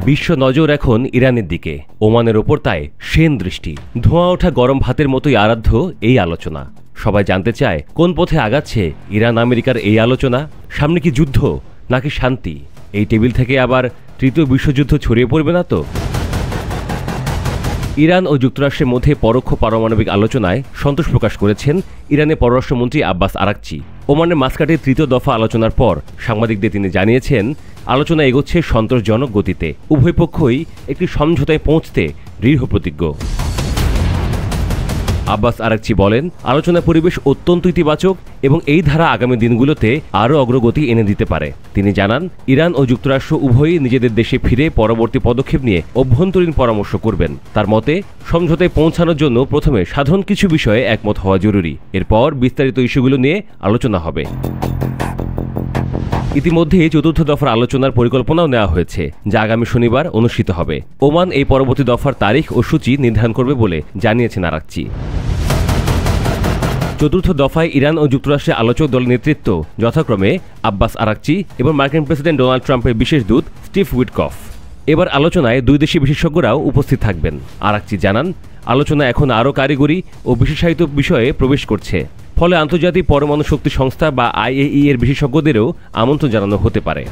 বিশ্ব নজর এখন ইরানের দিকে, ওমানের ওপর তাই সেন দৃষ্টি। ধোঁয়া ওঠা গরম ভাতের মতোই আরাধ্য এই আলোচনা। সবাই জানতে চায় কোন পথে আগাচ্ছে ইরান আমেরিকার এই আলোচনা। সামনে কি যুদ্ধ নাকি শান্তি? এই টেবিল থেকে আবার তৃতীয় বিশ্বযুদ্ধ ছড়িয়ে পড়বে না তো? ইরান ও যুক্তরাষ্ট্রের মধ্যে পরোক্ষ পারমাণবিক আলোচনায় সন্তোষ প্রকাশ করেছেন ইরানের পররাষ্ট্রমন্ত্রী আব্বাস আরাকচি। ওমানের মাস্কাটে তৃতীয় দফা আলোচনার পর সাংবাদিকদের তিনি জানিয়েছেন, আলোচনা এগোচ্ছে সন্তোষজনক গতিতে। উভয় পক্ষই একটি সমঝোতায় পৌঁছতে দৃঢ় প্রতিজ্ঞ। আব্বাস আরাকচি বলেন, আলোচনার পরিবেশ অত্যন্ত ইতিবাচক এবং এই ধারা আগামী দিনগুলোতে আরও অগ্রগতি এনে দিতে পারে। তিনি জানান, ইরান ও যুক্তরাষ্ট্র উভয়ই নিজেদের দেশে ফিরে পরবর্তী পদক্ষেপ নিয়ে অভ্যন্তরীণ পরামর্শ করবেন। তার মতে, সমঝোতায় পৌঁছানোর জন্য প্রথমে সাধারণ কিছু বিষয়ে একমত হওয়া জরুরি, এরপর বিস্তারিত ইস্যুগুলো নিয়ে আলোচনা হবে। ইতিমধ্যে চতুর্থ দফার আলোচনার পরিকল্পনাও নেওয়া হয়েছে, যা আগামী শনিবার অনুষ্ঠিত হবে। ওমান এই পরবর্তী দফার তারিখ ও সূচি নির্ধারণ করবে বলে জানিয়েছেন আরাকচি। চতুর্থ দফায় ইরান ও যুক্তরাষ্ট্রের আলোচক দলের নেতৃত্ব যথাক্রমে আব্বাস আরাকচি এবং মার্কিন প্রেসিডেন্ট ডোনাল্ড ট্রাম্পের বিশেষ দূত স্টিভ উইটকফ। এবার আলোচনায় দুই দেশি বিশেষজ্ঞরাও উপস্থিত থাকবেন। আরাকচি জানান, আলোচনা এখন আরও কারিগরি ও বিশেষায়িত বিষয়ে প্রবেশ করছে, ফলে আন্তর্জাতিক পরমাণু শক্তি সংস্থা বা IAEA এর বিশেষজ্ঞদেরও আমন্ত্রণ জানানো হতে পারে।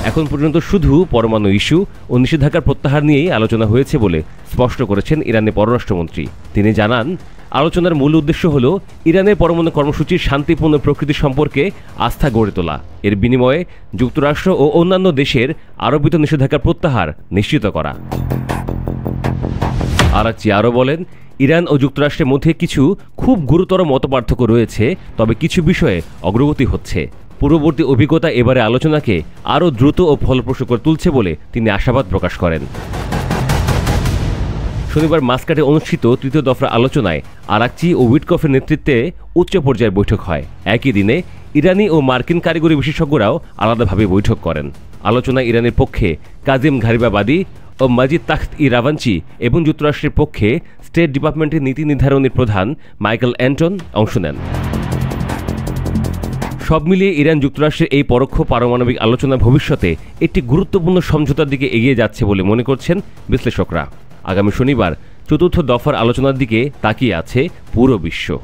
এখন পর্যন্ত শুধু পরমাণু ইস্যু ও নিষেধাজ্ঞার প্রত্যাহার নিয়েই আলোচনা হয়েছে বলে স্পষ্ট করেছেন ইরানের পররাষ্ট্রমন্ত্রী। তিনি জানান, আলোচনার মূল উদ্দেশ্য হল ইরানের পরমাণু কর্মসূচির শান্তিপূর্ণ প্রকৃতি সম্পর্কে আস্থা গড়ে তোলা। এর বিনিময়ে যুক্তরাষ্ট্র ও অন্যান্য দেশের আরোপিত নিষেধাজ্ঞার প্রত্যাহার নিশ্চিত করা। আরাকচি আরও বলেন, ইরান ও যুক্তরাষ্ট্রের মধ্যে কিছু খুব গুরুতর মতপার্থক্য রয়েছে, তবে কিছু বিষয়ে অগ্রগতি হচ্ছে। পূর্ববর্তী অভিজ্ঞতা এবারে আলোচনাকে আরও দ্রুত ও ফলপ্রসূ করে তুলছে বলে তিনি আশাবাদ প্রকাশ করেন। শনিবার মাস্কাটে অনুষ্ঠিত তৃতীয় দফার আলোচনায় আরাকচি ও উইটকফের নেতৃত্বে উচ্চ পর্যায়ের বৈঠক হয়। একই দিনে ইরানি ও মার্কিন কারিগরি বিশেষজ্ঞরাও আলাদাভাবে বৈঠক করেন। আলোচনায় ইরানের পক্ষে কাজিম ঘারিবাবাদী ও মাজিদ তাখত-ই-রাভানচি এবং যুক্তরাষ্ট্রের পক্ষে স্টেট ডিপার্টমেন্টের নীতি নির্ধারণী প্রধান মাইকেল অ্যান্টন অংশ নেন। সব মিলিয়ে ইরান যুক্তরাষ্ট্রের এই পরোক্ষ পারমাণবিক আলোচনা ভবিষ্যতে একটি গুরুত্বপূর্ণ সমঝোতার দিকে এগিয়ে যাচ্ছে বলে মনে করছেন বিশ্লেষকরা। আগামী শনিবার চতুর্থ দফার আলোচনার দিকে তাকিয়ে আছে পুরো বিশ্ব।